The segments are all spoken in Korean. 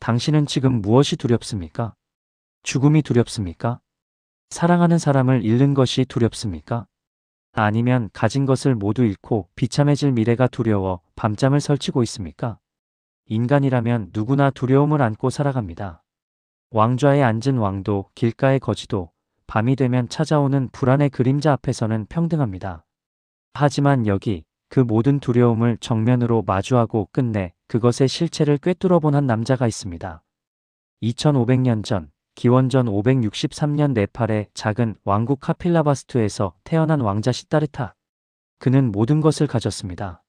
당신은 지금 무엇이 두렵습니까? 죽음이 두렵습니까? 사랑하는 사람을 잃는 것이 두렵습니까? 아니면 가진 것을 모두 잃고 비참해질 미래가 두려워 밤잠을 설치고 있습니까? 인간이라면 누구나 두려움을 안고 살아갑니다. 왕좌에 앉은 왕도 길가의 거지도 밤이 되면 찾아오는 불안의 그림자 앞에서는 평등합니다. 하지만 여기 그 모든 두려움을 정면으로 마주하고 끝내 그것의 실체를 꿰뚫어본 한 남자가 있습니다. 2500년 전, 기원전 563년 네팔의 작은 왕국 카필라바스투에서 태어난 왕자 시다르타. 그는 모든 것을 가졌습니다.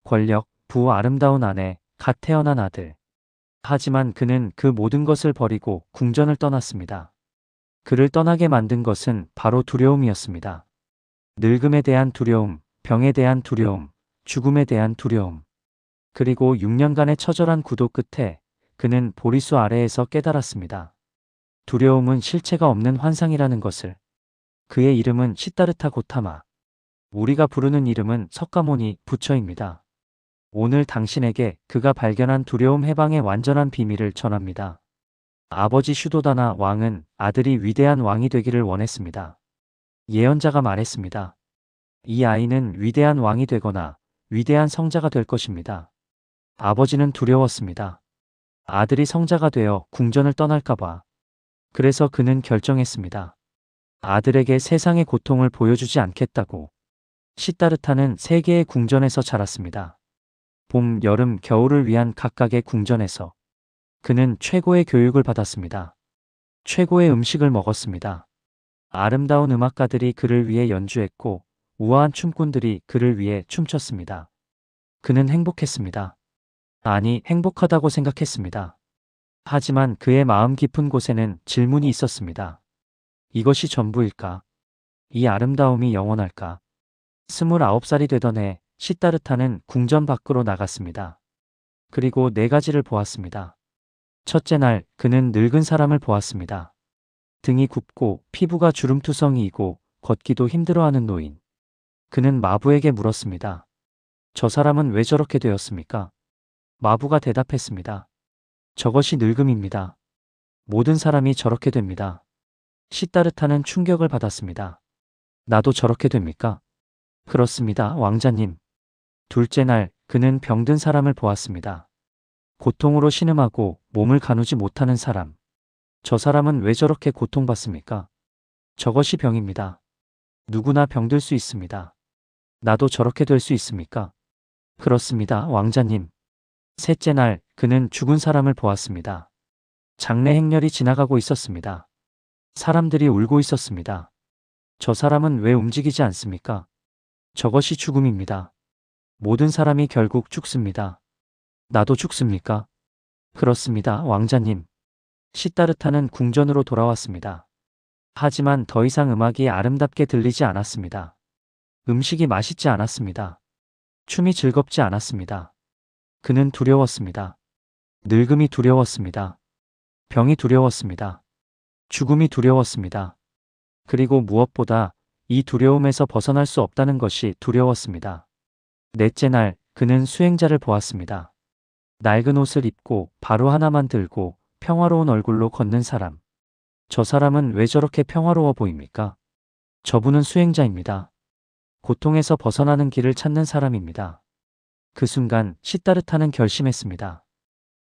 권력, 부, 아름다운 아내, 갓 태어난 아들. 하지만 그는 그 모든 것을 버리고 궁전을 떠났습니다. 그를 떠나게 만든 것은 바로 두려움이었습니다. 늙음에 대한 두려움, 병에 대한 두려움, 죽음에 대한 두려움. 그리고 6년간의 처절한 구도 끝에 그는 보리수 아래에서 깨달았습니다. 두려움은 실체가 없는 환상이라는 것을. 그의 이름은 시다르타 고타마. 우리가 부르는 이름은 석가모니 부처입니다. 오늘 당신에게 그가 발견한 두려움 해방의 완전한 비밀을 전합니다. 아버지 슈도다나 왕은 아들이 위대한 왕이 되기를 원했습니다. 예언자가 말했습니다. 이 아이는 위대한 왕이 되거나 위대한 성자가 될 것입니다. 아버지는 두려웠습니다. 아들이 성자가 되어 궁전을 떠날까봐. 그래서 그는 결정했습니다. 아들에게 세상의 고통을 보여주지 않겠다고. 시다르타는 세 개의 궁전에서 자랐습니다. 봄, 여름, 겨울을 위한 각각의 궁전에서 그는 최고의 교육을 받았습니다. 최고의 음식을 먹었습니다. 아름다운 음악가들이 그를 위해 연주했고 우아한 춤꾼들이 그를 위해 춤췄습니다. 그는 행복했습니다. 아니, 행복하다고 생각했습니다. 하지만 그의 마음 깊은 곳에는 질문이 있었습니다. 이것이 전부일까? 이 아름다움이 영원할까? 29살이 되던 해 시다르타는 궁전 밖으로 나갔습니다. 그리고 4가지를 보았습니다. 첫째 날 그는 늙은 사람을 보았습니다. 등이 굽고 피부가 주름투성이이고 걷기도 힘들어하는 노인. 그는 마부에게 물었습니다. 저 사람은 왜 저렇게 되었습니까? 마부가 대답했습니다. 저것이 늙음입니다. 모든 사람이 저렇게 됩니다. 시다르타는 충격을 받았습니다. 나도 저렇게 됩니까? 그렇습니다, 왕자님. 둘째 날 그는 병든 사람을 보았습니다. 고통으로 신음하고 몸을 가누지 못하는 사람. 저 사람은 왜 저렇게 고통받습니까? 저것이 병입니다. 누구나 병들 수 있습니다. 나도 저렇게 될 수 있습니까? 그렇습니다, 왕자님. 셋째 날 그는 죽은 사람을 보았습니다. 장례 행렬이 지나가고 있었습니다. 사람들이 울고 있었습니다. 저 사람은 왜 움직이지 않습니까? 저것이 죽음입니다. 모든 사람이 결국 죽습니다. 나도 죽습니까? 그렇습니다, 왕자님. 시다르타는 궁전으로 돌아왔습니다. 하지만 더 이상 음악이 아름답게 들리지 않았습니다. 음식이 맛있지 않았습니다. 춤이 즐겁지 않았습니다. 그는 두려웠습니다. 늙음이 두려웠습니다. 병이 두려웠습니다. 죽음이 두려웠습니다. 그리고 무엇보다 이 두려움에서 벗어날 수 없다는 것이 두려웠습니다. 넷째 날 그는 수행자를 보았습니다. 낡은 옷을 입고 바로 하나만 들고 평화로운 얼굴로 걷는 사람. 저 사람은 왜 저렇게 평화로워 보입니까? 저분은 수행자입니다. 고통에서 벗어나는 길을 찾는 사람입니다. 그 순간 시다르타는 결심했습니다.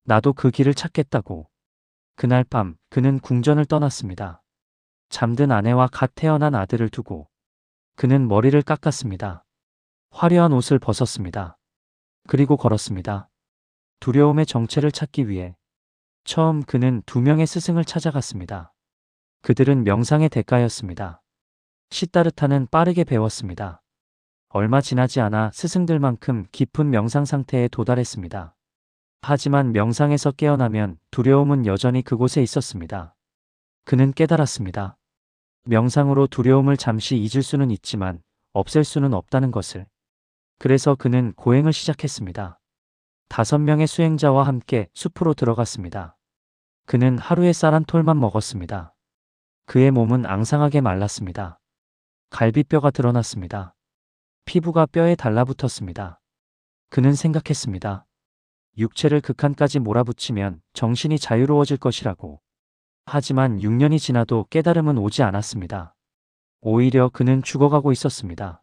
나도 그 길을 찾겠다고. 그날 밤 그는 궁전을 떠났습니다. 잠든 아내와 갓 태어난 아들을 두고 그는 머리를 깎았습니다. 화려한 옷을 벗었습니다. 그리고 걸었습니다. 두려움의 정체를 찾기 위해. 처음 그는 2명의 스승을 찾아갔습니다. 그들은 명상의 대가였습니다. 시다르타는 빠르게 배웠습니다. 얼마 지나지 않아 스승들만큼 깊은 명상 상태에 도달했습니다. 하지만 명상에서 깨어나면 두려움은 여전히 그곳에 있었습니다. 그는 깨달았습니다. 명상으로 두려움을 잠시 잊을 수는 있지만 없앨 수는 없다는 것을. 그래서 그는 고행을 시작했습니다. 5명의 수행자와 함께 숲으로 들어갔습니다. 그는 하루에 쌀 한 톨만 먹었습니다. 그의 몸은 앙상하게 말랐습니다. 갈비뼈가 드러났습니다. 피부가 뼈에 달라붙었습니다. 그는 생각했습니다. 육체를 극한까지 몰아붙이면 정신이 자유로워질 것이라고. 하지만 6년이 지나도 깨달음은 오지 않았습니다. 오히려 그는 죽어가고 있었습니다.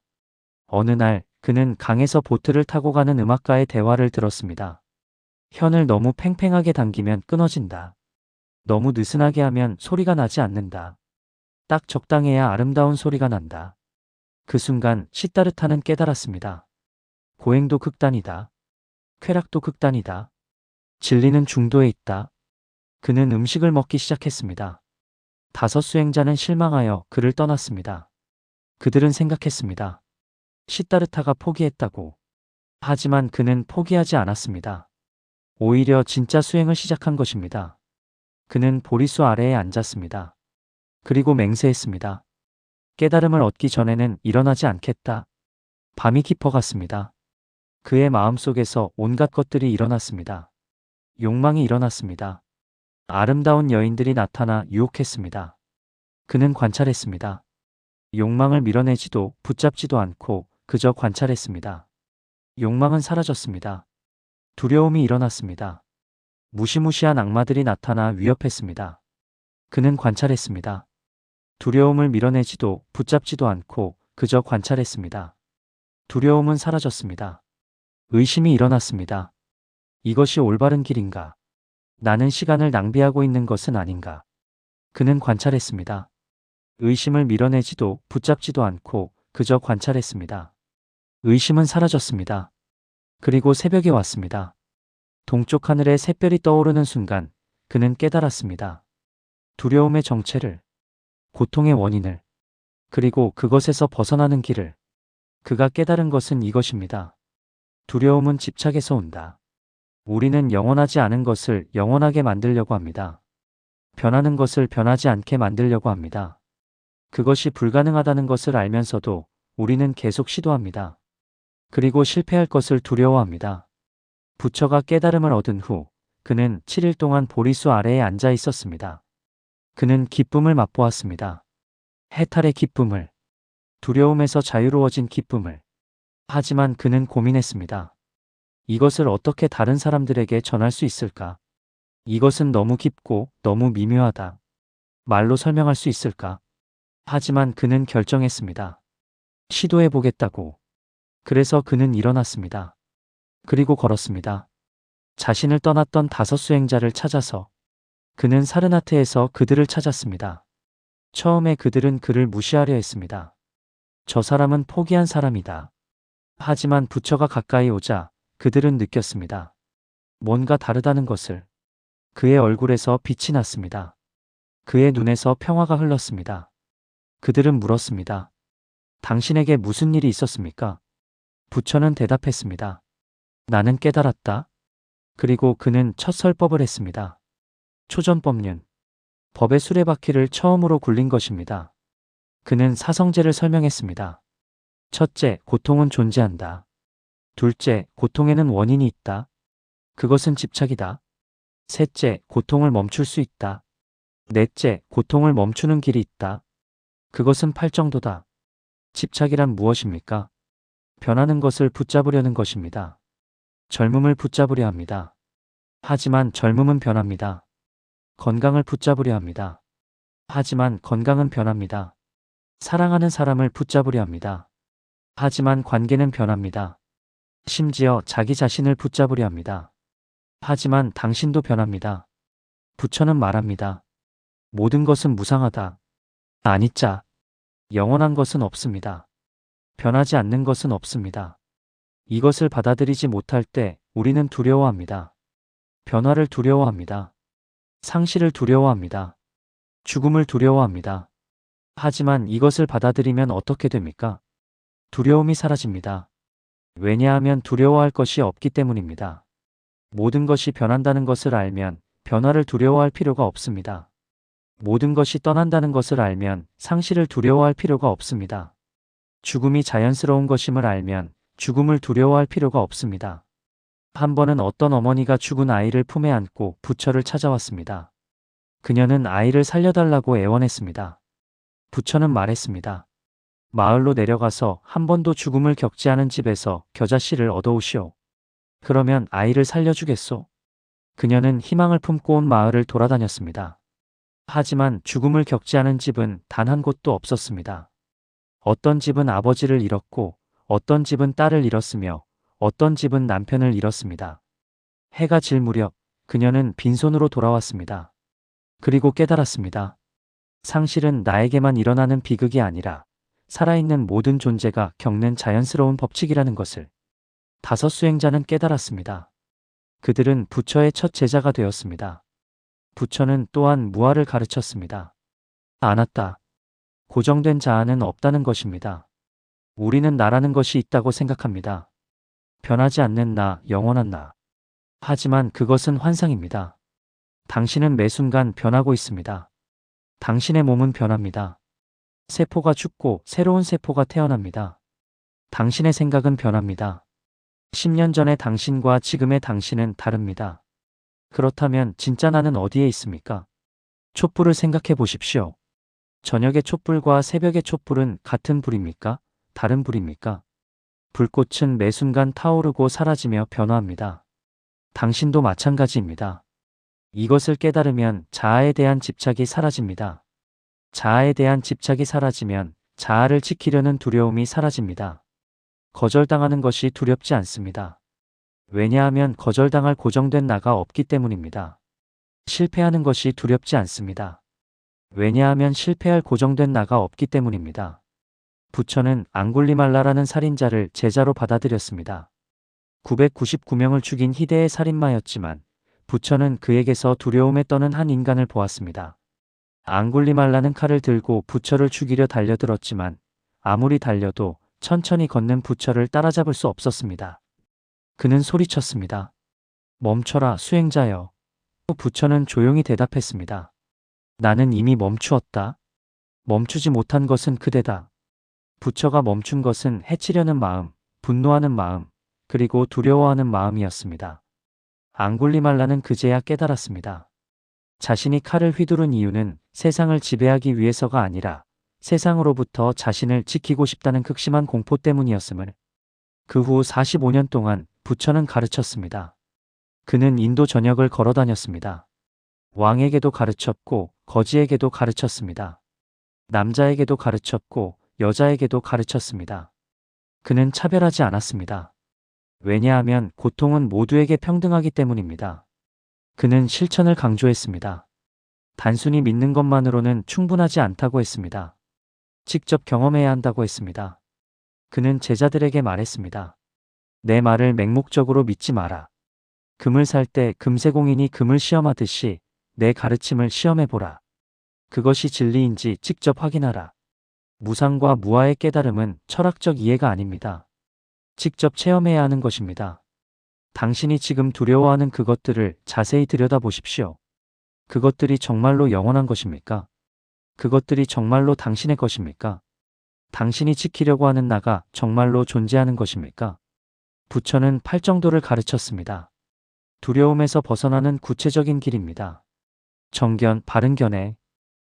어느 날 그는 강에서 보트를 타고 가는 음악가의 대화를 들었습니다. 현을 너무 팽팽하게 당기면 끊어진다. 너무 느슨하게 하면 소리가 나지 않는다. 딱 적당해야 아름다운 소리가 난다. 그 순간 시다르타는 깨달았습니다. 고행도 극단이다. 쾌락도 극단이다. 진리는 중도에 있다. 그는 음식을 먹기 시작했습니다. 5 수행자는 실망하여 그를 떠났습니다. 그들은 생각했습니다. 시다르타가 포기했다고. 하지만 그는 포기하지 않았습니다. 오히려 진짜 수행을 시작한 것입니다. 그는 보리수 아래에 앉았습니다. 그리고 맹세했습니다. 깨달음을 얻기 전에는 일어나지 않겠다. 밤이 깊어갔습니다. 그의 마음속에서 온갖 것들이 일어났습니다. 욕망이 일어났습니다. 아름다운 여인들이 나타나 유혹했습니다. 그는 관찰했습니다. 욕망을 밀어내지도 붙잡지도 않고 그저 관찰했습니다. 욕망은 사라졌습니다. 두려움이 일어났습니다. 무시무시한 악마들이 나타나 위협했습니다. 그는 관찰했습니다. 두려움을 밀어내지도 붙잡지도 않고 그저 관찰했습니다. 두려움은 사라졌습니다. 의심이 일어났습니다. 이것이 올바른 길인가? 나는 시간을 낭비하고 있는 것은 아닌가? 그는 관찰했습니다. 의심을 밀어내지도 붙잡지도 않고 그저 관찰했습니다. 의심은 사라졌습니다. 그리고 새벽이 왔습니다. 동쪽 하늘에 샛별이 떠오르는 순간 그는 깨달았습니다. 두려움의 정체를, 고통의 원인을, 그리고 그것에서 벗어나는 길을. 그가 깨달은 것은 이것입니다. 두려움은 집착에서 온다. 우리는 영원하지 않은 것을 영원하게 만들려고 합니다. 변하는 것을 변하지 않게 만들려고 합니다. 그것이 불가능하다는 것을 알면서도 우리는 계속 시도합니다. 그리고 실패할 것을 두려워합니다. 부처가 깨달음을 얻은 후 그는 7일 동안 보리수 아래에 앉아 있었습니다. 그는 기쁨을 맛보았습니다. 해탈의 기쁨을, 두려움에서 자유로워진 기쁨을. 하지만 그는 고민했습니다. 이것을 어떻게 다른 사람들에게 전할 수 있을까? 이것은 너무 깊고 너무 미묘하다. 말로 설명할 수 있을까? 하지만 그는 결정했습니다. 시도해 보겠다고. 그래서 그는 일어났습니다. 그리고 걸었습니다. 자신을 떠났던 5 수행자를 찾아서. 그는 사르나트에서 그들을 찾았습니다. 처음에 그들은 그를 무시하려 했습니다. 저 사람은 포기한 사람이다. 하지만 부처가 가까이 오자 그들은 느꼈습니다. 뭔가 다르다는 것을. 그의 얼굴에서 빛이 났습니다. 그의 눈에서 평화가 흘렀습니다. 그들은 물었습니다. 당신에게 무슨 일이 있었습니까? 부처는 대답했습니다. 나는 깨달았다. 그리고 그는 첫 설법을 했습니다. 초전법륜. 법의 수레바퀴를 처음으로 굴린 것입니다. 그는 사성제를 설명했습니다. 첫째, 고통은 존재한다. 둘째, 고통에는 원인이 있다. 그것은 집착이다. 셋째, 고통을 멈출 수 있다. 넷째, 고통을 멈추는 길이 있다. 그것은 팔정도다. 집착이란 무엇입니까? 변하는 것을 붙잡으려는 것입니다. 젊음을 붙잡으려 합니다. 하지만 젊음은 변합니다. 건강을 붙잡으려 합니다. 하지만 건강은 변합니다. 사랑하는 사람을 붙잡으려 합니다. 하지만 관계는 변합니다. 심지어 자기 자신을 붙잡으려 합니다. 하지만 당신도 변합니다. 부처는 말합니다. 모든 것은 무상하다. 아니짜. 영원한 것은 없습니다. 변하지 않는 것은 없습니다. 이것을 받아들이지 못할 때 우리는 두려워합니다. 변화를 두려워합니다. 상실을 두려워합니다. 죽음을 두려워합니다. 하지만 이것을 받아들이면 어떻게 됩니까? 두려움이 사라집니다. 왜냐하면 두려워할 것이 없기 때문입니다. 모든 것이 변한다는 것을 알면 변화를 두려워할 필요가 없습니다. 모든 것이 떠난다는 것을 알면 상실을 두려워할 필요가 없습니다. 죽음이 자연스러운 것임을 알면 죽음을 두려워할 필요가 없습니다. 한 번은 어떤 어머니가 죽은 아이를 품에 안고 부처를 찾아왔습니다. 그녀는 아이를 살려달라고 애원했습니다. 부처는 말했습니다. 마을로 내려가서 한 번도 죽음을 겪지 않은 집에서 겨자씨를 얻어오시오. 그러면 아이를 살려주겠소? 그녀는 희망을 품고 온 마을을 돌아다녔습니다. 하지만 죽음을 겪지 않은 집은 단 한 곳도 없었습니다. 어떤 집은 아버지를 잃었고, 어떤 집은 딸을 잃었으며, 어떤 집은 남편을 잃었습니다. 해가 질 무렵 그녀는 빈손으로 돌아왔습니다. 그리고 깨달았습니다. 상실은 나에게만 일어나는 비극이 아니라 살아있는 모든 존재가 겪는 자연스러운 법칙이라는 것을. 5 수행자는 깨달았습니다. 그들은 부처의 첫 제자가 되었습니다. 부처는 또한 무아를 가르쳤습니다. 아나따. 고정된 자아는 없다는 것입니다. 우리는 나라는 것이 있다고 생각합니다. 변하지 않는 나, 영원한 나. 하지만 그것은 환상입니다. 당신은 매 순간 변하고 있습니다. 당신의 몸은 변합니다. 세포가 죽고 새로운 세포가 태어납니다. 당신의 생각은 변합니다. 10년 전의 당신과 지금의 당신은 다릅니다. 그렇다면 진짜 나는 어디에 있습니까? 촛불을 생각해 보십시오. 저녁의 촛불과 새벽의 촛불은 같은 불입니까? 다른 불입니까? 불꽃은 매 순간 타오르고 사라지며 변화합니다. 당신도 마찬가지입니다. 이것을 깨달으면 자아에 대한 집착이 사라집니다. 자아에 대한 집착이 사라지면 자아를 지키려는 두려움이 사라집니다. 거절당하는 것이 두렵지 않습니다. 왜냐하면 거절당할 고정된 나가 없기 때문입니다. 실패하는 것이 두렵지 않습니다. 왜냐하면 실패할 고정된 나가 없기 때문입니다. 부처는 앙굴리말라라는 살인자를 제자로 받아들였습니다. 999명을 죽인 희대의 살인마였지만 부처는 그에게서 두려움에 떠는 한 인간을 보았습니다. 앙굴리말라는 칼을 들고 부처를 죽이려 달려들었지만 아무리 달려도 천천히 걷는 부처를 따라잡을 수 없었습니다. 그는 소리쳤습니다. 멈춰라, 수행자여. 부처는 조용히 대답했습니다. 나는 이미 멈추었다. 멈추지 못한 것은 그대다. 부처가 멈춘 것은 해치려는 마음, 분노하는 마음, 그리고 두려워하는 마음이었습니다. 앙굴리말라는 그제야 깨달았습니다. 자신이 칼을 휘두른 이유는 세상을 지배하기 위해서가 아니라 세상으로부터 자신을 지키고 싶다는 극심한 공포 때문이었음을. 그 후 45년 동안 부처는 가르쳤습니다. 그는 인도 전역을 걸어 다녔습니다. 왕에게도 가르쳤고 거지에게도 가르쳤습니다. 남자에게도 가르쳤고 여자에게도 가르쳤습니다. 그는 차별하지 않았습니다. 왜냐하면 고통은 모두에게 평등하기 때문입니다. 그는 실천을 강조했습니다. 단순히 믿는 것만으로는 충분하지 않다고 했습니다. 직접 경험해야 한다고 했습니다. 그는 제자들에게 말했습니다. 내 말을 맹목적으로 믿지 마라. 금을 살 때 금세공인이 금을 시험하듯이 내 가르침을 시험해보라. 그것이 진리인지 직접 확인하라. 무상과 무아의 깨달음은 철학적 이해가 아닙니다. 직접 체험해야 하는 것입니다. 당신이 지금 두려워하는 그것들을 자세히 들여다보십시오. 그것들이 정말로 영원한 것입니까? 그것들이 정말로 당신의 것입니까? 당신이 지키려고 하는 나가 정말로 존재하는 것입니까? 부처는 팔정도를 가르쳤습니다. 두려움에서 벗어나는 구체적인 길입니다. 정견, 바른 견해,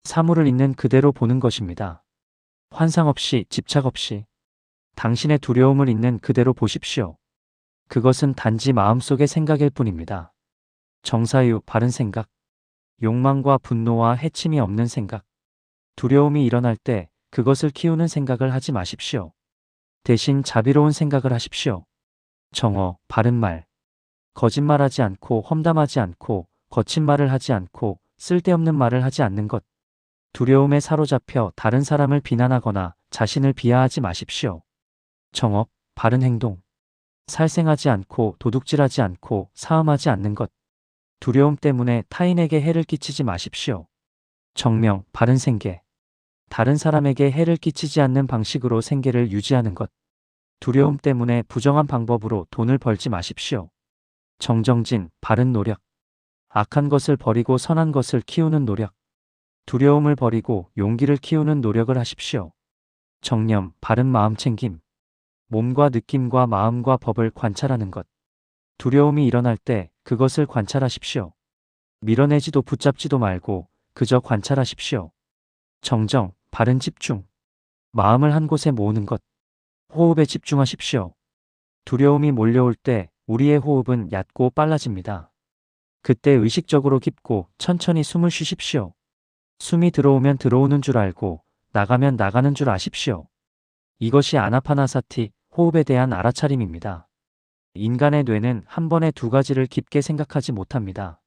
사물을 있는 그대로 보는 것입니다. 환상 없이, 집착 없이. 당신의 두려움을 있는 그대로 보십시오. 그것은 단지 마음속의 생각일 뿐입니다. 정사유, 바른 생각. 욕망과 분노와 해침이 없는 생각. 두려움이 일어날 때 그것을 키우는 생각을 하지 마십시오. 대신 자비로운 생각을 하십시오. 정어, 바른 말. 거짓말하지 않고 험담하지 않고 거친 말을 하지 않고 쓸데없는 말을 하지 않는 것. 두려움에 사로잡혀 다른 사람을 비난하거나 자신을 비하하지 마십시오. 정업, 바른 행동. 살생하지 않고 도둑질하지 않고 사음하지 않는 것. 두려움 때문에 타인에게 해를 끼치지 마십시오. 정명, 바른 생계. 다른 사람에게 해를 끼치지 않는 방식으로 생계를 유지하는 것. 두려움 때문에 부정한 방법으로 돈을 벌지 마십시오. 정정진, 바른 노력. 악한 것을 버리고 선한 것을 키우는 노력. 두려움을 버리고 용기를 키우는 노력을 하십시오. 정념, 바른 마음 챙김. 몸과 느낌과 마음과 법을 관찰하는 것. 두려움이 일어날 때 그것을 관찰하십시오. 밀어내지도 붙잡지도 말고 그저 관찰하십시오. 정정, 바른 집중. 마음을 한 곳에 모으는 것. 호흡에 집중하십시오. 두려움이 몰려올 때 우리의 호흡은 얕고 빨라집니다. 그때 의식적으로 깊고 천천히 숨을 쉬십시오. 숨이 들어오면 들어오는 줄 알고 나가면 나가는 줄 아십시오. 이것이 아나파나사티, 호흡에 대한 알아차림입니다. 인간의 뇌는 한 번에 두 가지를 깊게 생각하지 못합니다.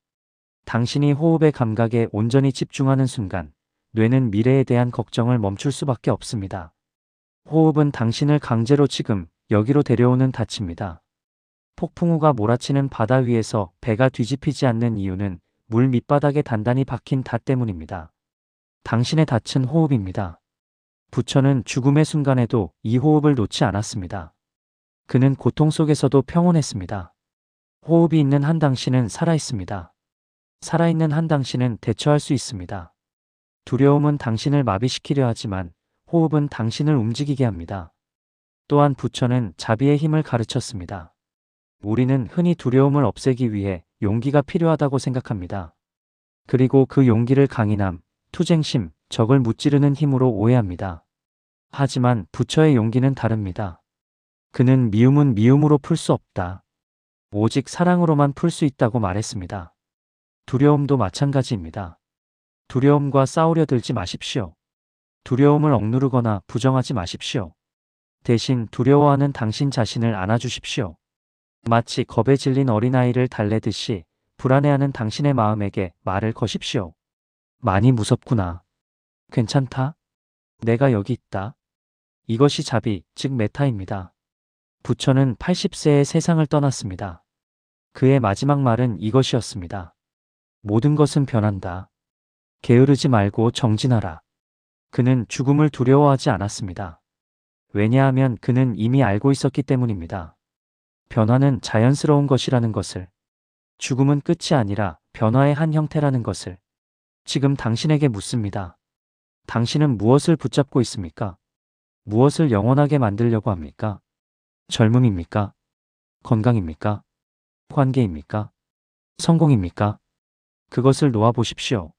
당신이 호흡의 감각에 온전히 집중하는 순간, 뇌는 미래에 대한 걱정을 멈출 수밖에 없습니다. 호흡은 당신을 강제로 지금, 여기로 데려오는 닻입니다. 폭풍우가 몰아치는 바다 위에서 배가 뒤집히지 않는 이유는 물 밑바닥에 단단히 박힌 닷 때문입니다. 당신의 닻은 호흡입니다. 부처는 죽음의 순간에도 이 호흡을 놓지 않았습니다. 그는 고통 속에서도 평온했습니다. 호흡이 있는 한 당신은 살아있습니다. 살아있는 한 당신은 대처할 수 있습니다. 두려움은 당신을 마비시키려 하지만 호흡은 당신을 움직이게 합니다. 또한 부처는 자비의 힘을 가르쳤습니다. 우리는 흔히 두려움을 없애기 위해 용기가 필요하다고 생각합니다. 그리고 그 용기를 강인함, 투쟁심, 적을 무찌르는 힘으로 오해합니다. 하지만 부처의 용기는 다릅니다. 그는 미움은 미움으로 풀 수 없다. 오직 사랑으로만 풀 수 있다고 말했습니다. 두려움도 마찬가지입니다. 두려움과 싸우려 들지 마십시오. 두려움을 억누르거나 부정하지 마십시오. 대신 두려워하는 당신 자신을 안아주십시오. 마치 겁에 질린 어린아이를 달래듯이 불안해하는 당신의 마음에게 말을 거십시오. 많이 무섭구나. 괜찮다. 내가 여기 있다. 이것이 자비, 즉 메타입니다. 부처는 80세에 세상을 떠났습니다. 그의 마지막 말은 이것이었습니다. 모든 것은 변한다. 게으르지 말고 정진하라. 그는 죽음을 두려워하지 않았습니다. 왜냐하면 그는 이미 알고 있었기 때문입니다. 변화는 자연스러운 것이라는 것을, 죽음은 끝이 아니라 변화의 한 형태라는 것을 지금 당신에게 묻습니다. 당신은 무엇을 붙잡고 있습니까? 무엇을 영원하게 만들려고 합니까? 젊음입니까? 건강입니까? 관계입니까? 성공입니까? 그것을 놓아보십시오.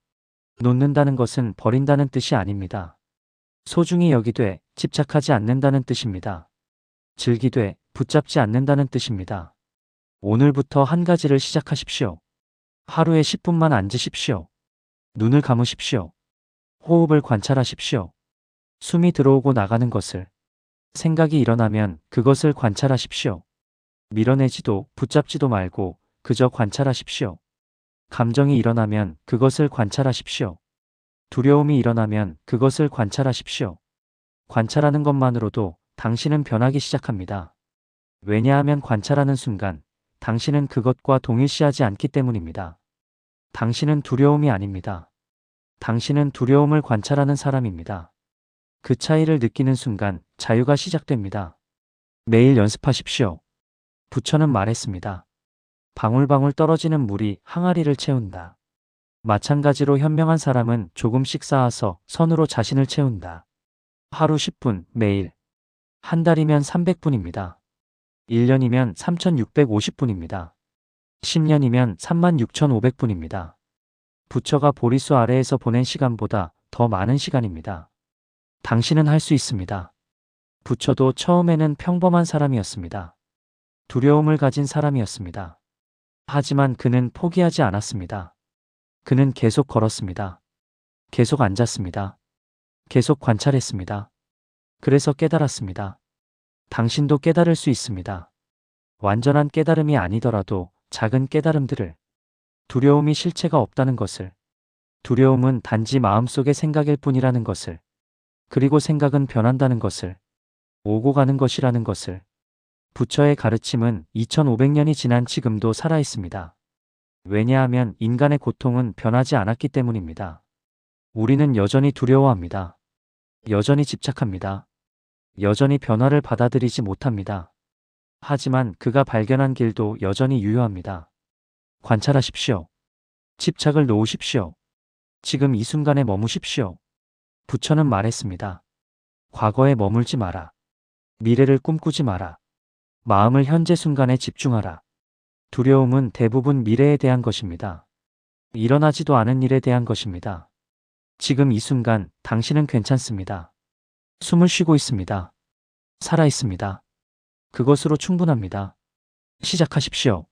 놓는다는 것은 버린다는 뜻이 아닙니다. 소중히 여기되 집착하지 않는다는 뜻입니다. 즐기되 붙잡지 않는다는 뜻입니다. 오늘부터 한 가지를 시작하십시오. 하루에 10분만 앉으십시오. 눈을 감으십시오. 호흡을 관찰하십시오. 숨이 들어오고 나가는 것을, 생각이 일어나면 그것을 관찰하십시오. 밀어내지도 붙잡지도 말고 그저 관찰하십시오. 감정이 일어나면 그것을 관찰하십시오. 두려움이 일어나면 그것을 관찰하십시오. 관찰하는 것만으로도 당신은 변하기 시작합니다. 왜냐하면 관찰하는 순간 당신은 그것과 동일시하지 않기 때문입니다. 당신은 두려움이 아닙니다. 당신은 두려움을 관찰하는 사람입니다. 그 차이를 느끼는 순간 자유가 시작됩니다. 매일 연습하십시오. 부처는 말했습니다. 방울방울 떨어지는 물이 항아리를 채운다. 마찬가지로 현명한 사람은 조금씩 쌓아서 선으로 자신을 채운다. 하루 10분, 매일. 한 달이면 300분입니다. 1년이면 3650분입니다. 10년이면 36,500분입니다. 부처가 보리수 아래에서 보낸 시간보다 더 많은 시간입니다. 당신은 할 수 있습니다. 부처도 처음에는 평범한 사람이었습니다. 두려움을 가진 사람이었습니다. 하지만 그는 포기하지 않았습니다. 그는 계속 걸었습니다. 계속 앉았습니다. 계속 관찰했습니다. 그래서 깨달았습니다. 당신도 깨달을 수 있습니다. 완전한 깨달음이 아니더라도 작은 깨달음들을, 두려움이 실체가 없다는 것을, 두려움은 단지 마음속의 생각일 뿐이라는 것을, 그리고 생각은 변한다는 것을, 오고 가는 것이라는 것을. 부처의 가르침은 2500년이 지난 지금도 살아있습니다. 왜냐하면 인간의 고통은 변하지 않았기 때문입니다. 우리는 여전히 두려워합니다. 여전히 집착합니다. 여전히 변화를 받아들이지 못합니다. 하지만 그가 발견한 길도 여전히 유효합니다. 관찰하십시오. 집착을 놓으십시오. 지금 이 순간에 머무십시오. 부처는 말했습니다. 과거에 머물지 마라. 미래를 꿈꾸지 마라. 마음을 현재 순간에 집중하라. 두려움은 대부분 미래에 대한 것입니다. 일어나지도 않은 일에 대한 것입니다. 지금 이 순간 당신은 괜찮습니다. 숨을 쉬고 있습니다. 살아 있습니다. 그것으로 충분합니다. 시작하십시오.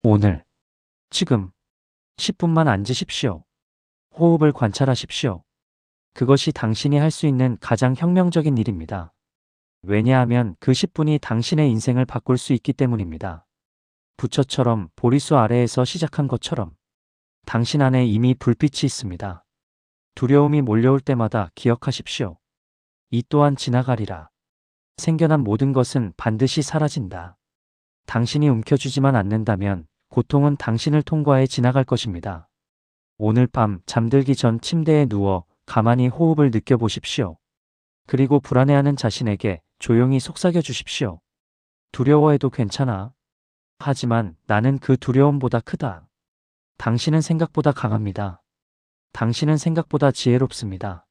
오늘, 지금, 10분만 앉으십시오. 호흡을 관찰하십시오. 그것이 당신이 할 수 있는 가장 혁명적인 일입니다. 왜냐하면 그 10분이 당신의 인생을 바꿀 수 있기 때문입니다. 부처처럼 보리수 아래에서 시작한 것처럼 당신 안에 이미 불빛이 있습니다. 두려움이 몰려올 때마다 기억하십시오. 이 또한 지나가리라. 생겨난 모든 것은 반드시 사라진다. 당신이 움켜쥐지만 않는다면 고통은 당신을 통과해 지나갈 것입니다. 오늘 밤 잠들기 전 침대에 누워 가만히 호흡을 느껴보십시오. 그리고 불안해하는 자신에게 조용히 속삭여 주십시오. 두려워해도 괜찮아. 하지만 나는 그 두려움보다 크다. 당신은 생각보다 강합니다. 당신은 생각보다 지혜롭습니다.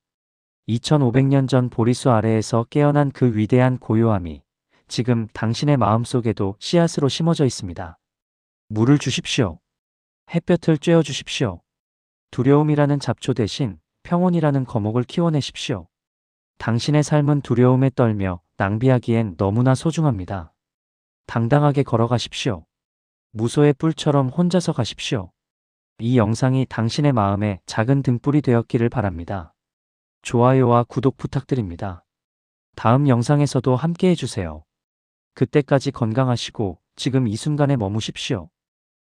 2500년 전 보리수 아래에서 깨어난 그 위대한 고요함이 지금 당신의 마음속에도 씨앗으로 심어져 있습니다. 물을 주십시오. 햇볕을 쬐어 주십시오. 두려움이라는 잡초 대신 평온이라는 거목을 키워내십시오. 당신의 삶은 두려움에 떨며 낭비하기엔 너무나 소중합니다. 당당하게 걸어가십시오. 무소의 뿔처럼 혼자서 가십시오. 이 영상이 당신의 마음에 작은 등불이 되었기를 바랍니다. 좋아요와 구독 부탁드립니다. 다음 영상에서도 함께 해주세요. 그때까지 건강하시고 지금 이 순간에 머무십시오.